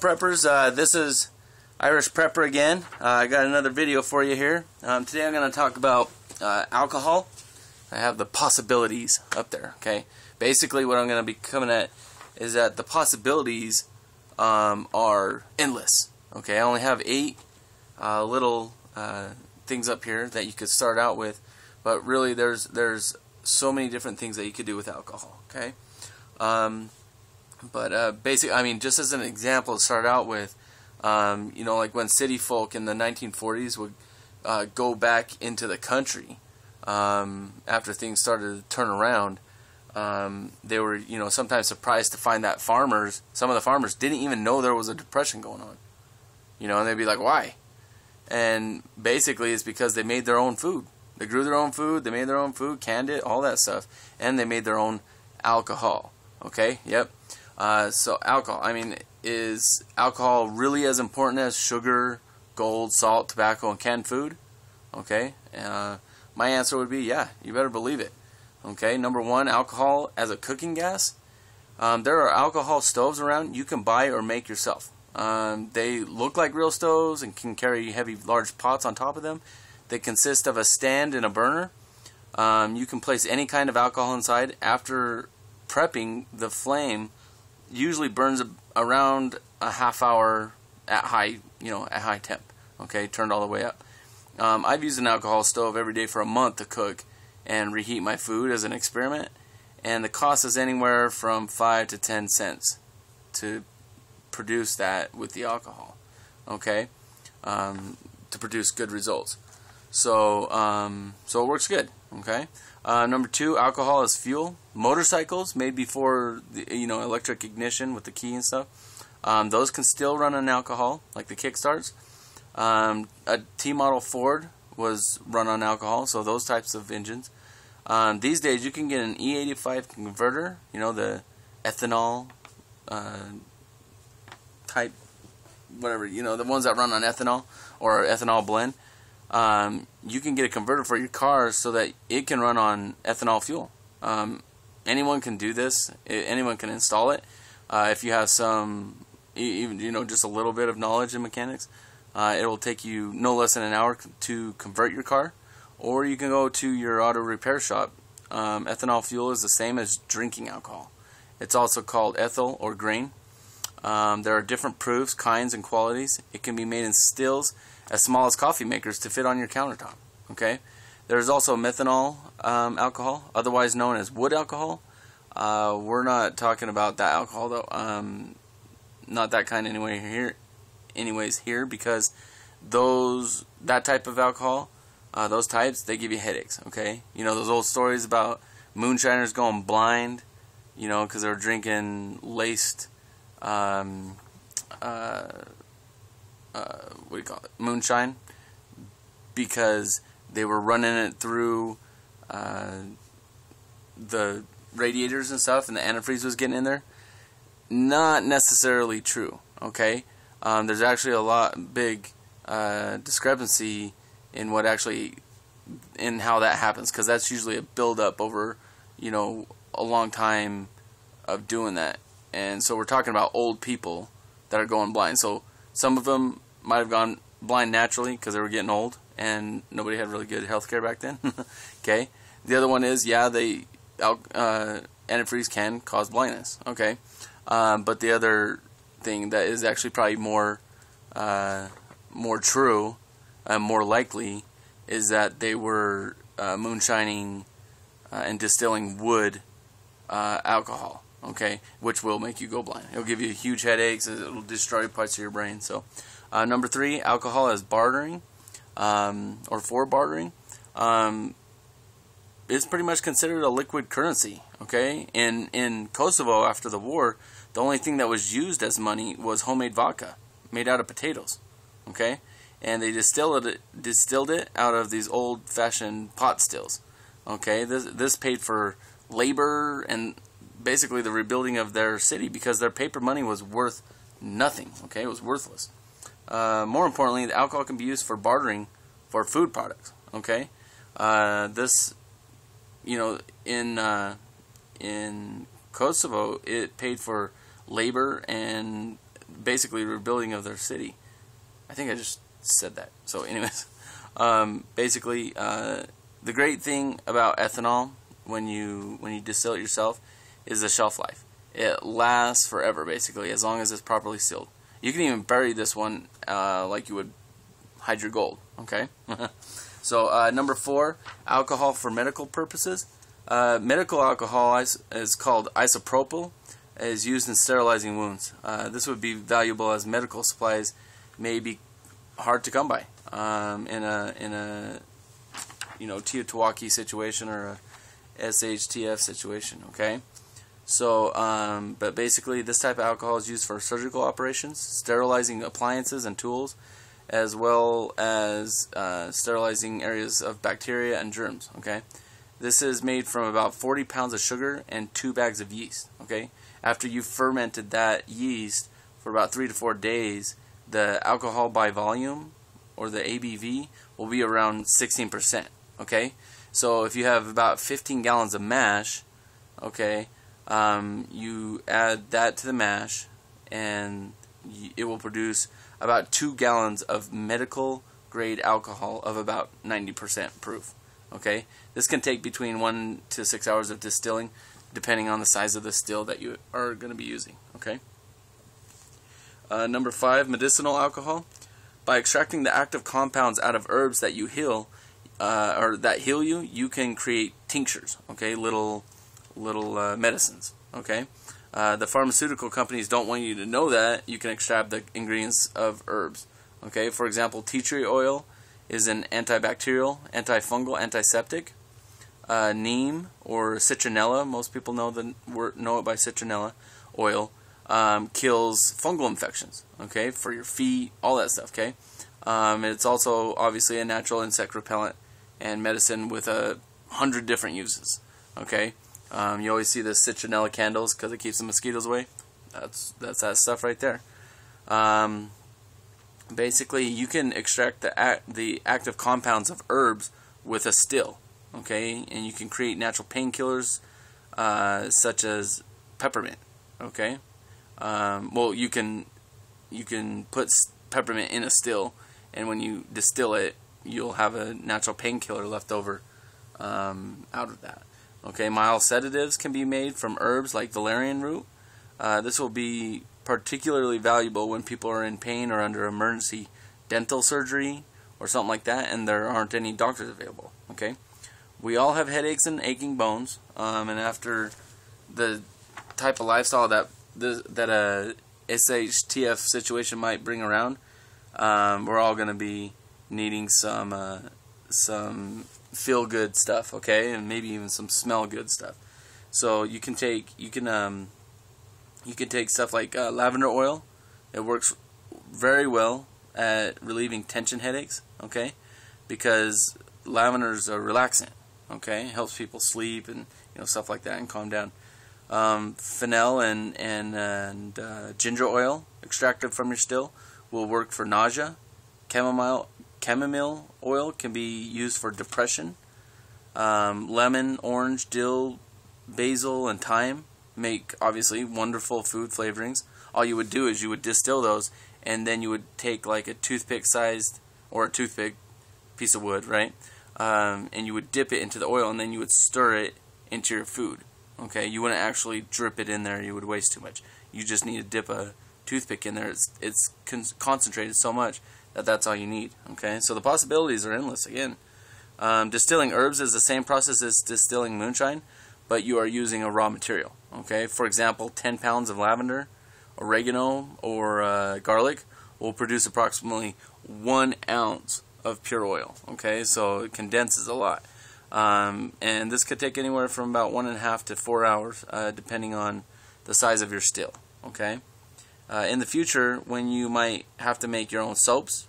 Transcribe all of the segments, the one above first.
Preppers, this is Irish Prepper again. I got another video for you here. Today I'm going to talk about alcohol. I have the possibilities up there. Okay, basically what I'm going to be coming at is that the possibilities are endless. Okay, I only have 8 little things up here that you could start out with, but really there's so many different things that you could do with alcohol. Okay. Basically, I mean, just as an example to start out with, you know, like when city folk in the 1940s would go back into the country after things started to turn around, they were, you know, sometimes surprised to find that some of the farmers didn't even know there was a depression going on. You know, and they'd be like, why? And basically it's because they made their own food. They grew their own food, they made their own food, canned it, all that stuff, and they made their own alcohol. Okay, yep. So alcohol, I mean, is alcohol really as important as sugar, gold, salt, tobacco, and canned food? Okay, my answer would be yeah, you better believe it. Okay, number 1, alcohol as a cooking gas. There are alcohol stoves around you can buy or make yourself. They look like real stoves and can carry heavy, large pots on top of them. They consist of a stand and a burner. You can place any kind of alcohol inside. After prepping, the flame usually burns around a half hour at high temp. Okay, turned all the way up. I've used an alcohol stove every day for a month to cook and reheat my food as an experiment, and the cost is anywhere from 5 to 10 cents to produce that with the alcohol. Okay, to produce good results. So it works good. Okay. Number 2, alcohol as fuel. Motorcycles made before the, electric ignition with the key and stuff, those can still run on alcohol, like the kickstarts. A T-model Ford was run on alcohol, so those types of engines. These days you can get an E85 converter, the ethanol type, whatever, the ones that run on ethanol or ethanol blend. You can get a converter for your car so that it can run on ethanol fuel. Anyone can do this. Anyone can install it. If you have some, even just a little bit of knowledge in mechanics, it will take you no less than an hour to convert your car. Or you can go to your auto repair shop. Ethanol fuel is the same as drinking alcohol. It's also called ethyl or grain. There are different proofs, kinds, and qualities. It can be made in stills as small as coffee makers to fit on your countertop. Okay. There's also methanol alcohol, otherwise known as wood alcohol. We're not talking about that alcohol though. Not that kind anyways here, because that type of alcohol, those types, they give you headaches. Okay. Those old stories about moonshiners going blind, because they were drinking laced what do you call it? Moonshine, because they were running it through the radiators and stuff, and the antifreeze was getting in there. Not necessarily true. Okay, there's actually a big discrepancy in how that happens, because that's usually a build-up over a long time of doing that. And so we're talking about old people that are going blind. So some of them might have gone blind naturally because they were getting old and nobody had really good health care back then. Okay. The other one is, antifreeze can cause blindness. Okay. But the other thing that is actually probably more true and more likely is that they were moonshining and distilling wood alcohol. Okay, which will make you go blind. It'll give you huge headaches. It'll destroy parts of your brain. So, number 3, alcohol as bartering, or for bartering, is pretty much considered a liquid currency. Okay, in Kosovo after the war, the only thing that was used as money was homemade vodka made out of potatoes. Okay, and they distilled it out of these old-fashioned pot stills. Okay, this paid for labor and basically the rebuilding of their city, because their paper money was worth nothing. Okay, it was worthless. More importantly, the alcohol can be used for bartering for food products. Okay, this, in Kosovo, it paid for labor and basically rebuilding of their city. I think I just said that. So anyways, basically, the great thing about ethanol when you distill it yourself is the shelf life. It lasts forever, basically, as long as it's properly sealed. You can even bury this one like you would hide your gold. Okay. So number 4, alcohol for medical purposes. Medical alcohol is called isopropyl. Is used in sterilizing wounds. This would be valuable as medical supplies may be hard to come by in a Teotihuacan situation or a SHTF situation. Okay, so but basically this type of alcohol is used for surgical operations, sterilizing appliances and tools, as well as sterilizing areas of bacteria and germs. Okay, this is made from about 40 pounds of sugar and 2 bags of yeast. Okay. After you've fermented that yeast for about 3 to 4 days, the alcohol by volume, or the ABV, will be around 16%. Okay, so if you have about 15 gallons of mash, okay, you add that to the mash, and it will produce about 2 gallons of medical grade alcohol of about 90% proof. Okay, this can take between 1 to 6 hours of distilling, depending on the size of the still that you are going to be using. Okay. Number 5, medicinal alcohol. By extracting the active compounds out of herbs that you heal, or that heal you, you can create tinctures. Okay, little medicines. Okay. The pharmaceutical companies don't want you to know that you can extract the ingredients of herbs. Okay. For example, tea tree oil is an antibacterial, antifungal, antiseptic. Neem or citronella, most people know it by citronella oil, kills fungal infections. Okay, for your feet, all that stuff. Okay, it's also obviously a natural insect repellent and medicine with 100 different uses. Okay, you always see the citronella candles because it keeps the mosquitoes away. That's that stuff right there. Basically, you can extract the active compounds of herbs with a still. Okay, and you can create natural painkillers such as peppermint. Okay, well, you can put peppermint in a still, and when you distill it, you'll have a natural painkiller left over out of that. Okay, mild sedatives can be made from herbs like valerian root. This will be particularly valuable when people are in pain or under emergency dental surgery or something like that, and there aren't any doctors available. Okay. We all have headaches and aching bones, and after the type of lifestyle that a SHTF situation might bring around, we're all going to be needing some feel-good stuff, okay, and maybe even some smell-good stuff. So you can take stuff like lavender oil. It works very well at relieving tension headaches, okay, because lavender is a relaxant. Okay, it helps people sleep and stuff like that and calm down. Fennel and ginger oil extracted from your still will work for nausea. Chamomile oil can be used for depression. Lemon, orange, dill, basil, and thyme make obviously wonderful food flavorings. All you would do is you would distill those, and then you would take like a toothpick sized, or a toothpick piece of wood, right? And you would dip it into the oil, and then you would stir it into your food. Okay, you wouldn't actually drip it in there; you would waste too much. You just need to dip a toothpick in there. It's concentrated so much that that's all you need. Okay, so the possibilities are endless. Again, distilling herbs is the same process as distilling moonshine, but you are using a raw material. Okay, for example, 10 pounds of lavender, oregano, or garlic will produce approximately 1 ounce of pure oil. Okay, so it condenses a lot, and this could take anywhere from about 1.5 to 4 hours, depending on the size of your still. Okay, in the future, when you might have to make your own soaps,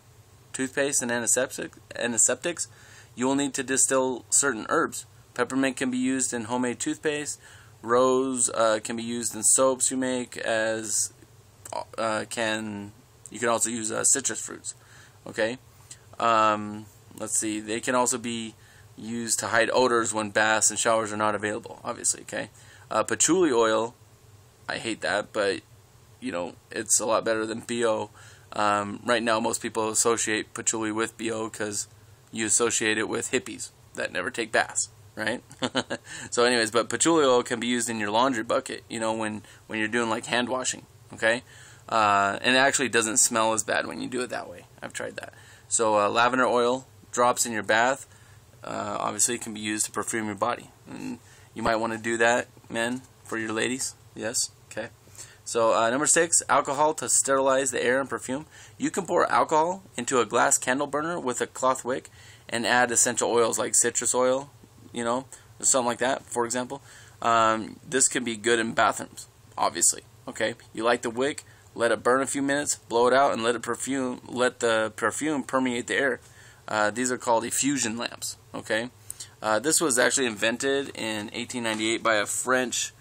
toothpaste, and antiseptics, you will need to distill certain herbs. Peppermint can be used in homemade toothpaste. Rose can be used in soaps you make, as you can also use citrus fruits. Okay. Let's see. They can also be used to hide odors when baths and showers are not available, obviously. Okay. Patchouli oil, I hate that, but you know, it's a lot better than BO. Right now, most people associate patchouli with BO because you associate it with hippies that never take baths, right? So anyways, but patchouli oil can be used in your laundry bucket, you know, when you're doing like hand washing, okay? And it actually doesn't smell as bad when you do it that way. I've tried that. So lavender oil drops in your bath, obviously it can be used to perfume your body. And you might want to do that, men, for your ladies. Yes? Okay. So number 6, alcohol to sterilize the air and perfume. You can pour alcohol into a glass candle burner with a cloth wick and add essential oils like citrus oil, you know, something like that, for example. This can be good in bathrooms, obviously. Okay, you light the wick, let it burn a few minutes, blow it out, and let the perfume permeate the air. These are called effusion lamps. Okay, this was actually invented in 1898 by a French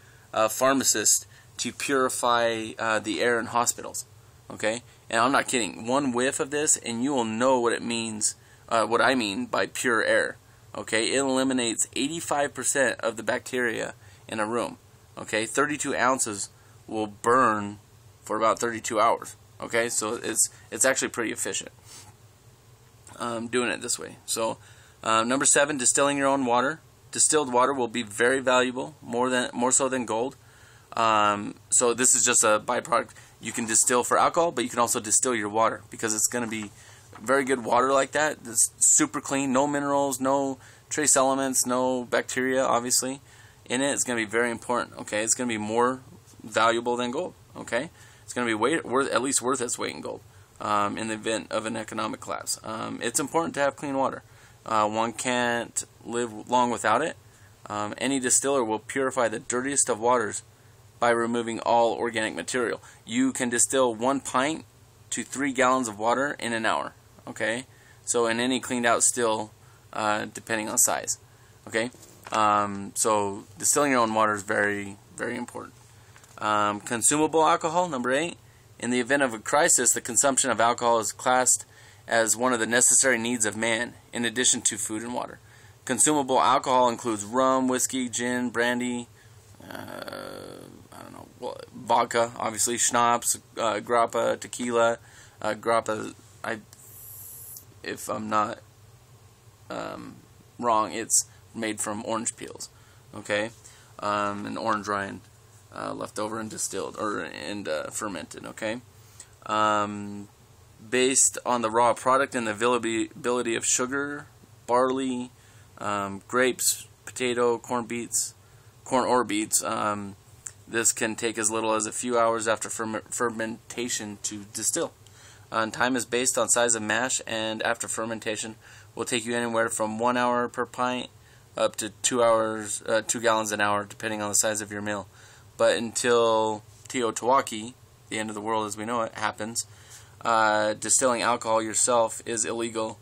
pharmacist to purify the air in hospitals. Okay, and I'm not kidding. One whiff of this, and you will know what it means. What I mean by pure air. Okay, it eliminates 85% of the bacteria in a room. Okay, 32 ounces will burn for about 32 hours. Okay, so it's actually pretty efficient doing it this way. So number 7, distilling your own water. Distilled water will be very valuable, more so than gold. So this is just a byproduct. You can distill for alcohol, but you can also distill your water because it's going to be very good water like that. It's super clean, no minerals, no trace elements, no bacteria, obviously, in it. It's going to be very important. Okay, it's going to be more valuable than gold. Okay, it's going to be at least worth its weight in gold in the event of an economic collapse. It's important to have clean water. One can't live long without it. Any distiller will purify the dirtiest of waters by removing all organic material. You can distill 1 pint to 3 gallons of water in an hour. Okay, so in any cleaned out still, depending on size. Okay, so distilling your own water is very, very important. Consumable alcohol, number 8. In the event of a crisis, the consumption of alcohol is classed as one of the necessary needs of man, in addition to food and water. Consumable alcohol includes rum, whiskey, gin, brandy, vodka, obviously, schnapps, grappa, tequila. Grappa, if I'm not wrong, it's made from orange peels. Okay, and orange rind left over and distilled and fermented. Okay, based on the raw product and the availability of sugar, barley, grapes, potato, corn or beets. This can take as little as a few hours after fermentation to distill. Time is based on size of mash, and after fermentation will take you anywhere from 1 hour per pint up to 2 gallons an hour, depending on the size of your meal. But until Teotihuacan, the end of the world as we know it, happens, distilling alcohol yourself is illegal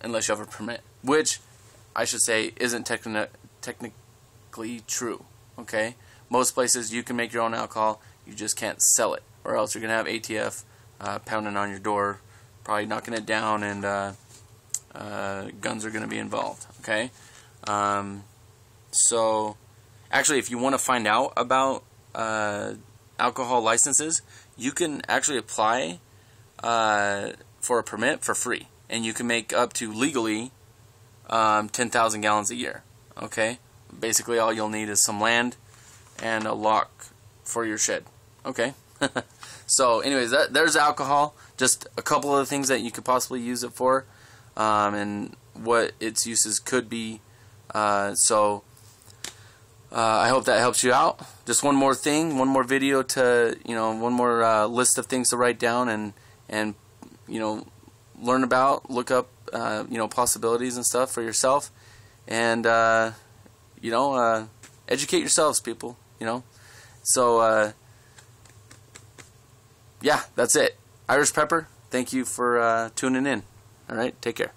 unless you have a permit, which I should say isn't technically true. Okay, most places you can make your own alcohol, you just can't sell it, or else you're gonna have ATF pounding on your door, probably knocking it down, and guns are gonna be involved. Okay, so actually, if you want to find out about alcohol licenses, you can actually apply for a permit for free, and you can make up to legally 10,000 gallons a year. Okay, basically all you'll need is some land and a lock for your shed. Okay, so anyways, there's alcohol. Just a couple of the things that you could possibly use it for, and what its uses could be. So I hope that helps you out. Just one more thing, one more video to, one more list of things to write down and learn about, look up, possibilities and stuff for yourself, and educate yourselves, people. So yeah, that's it. Irish Pepper, thank you for tuning in. All right, take care.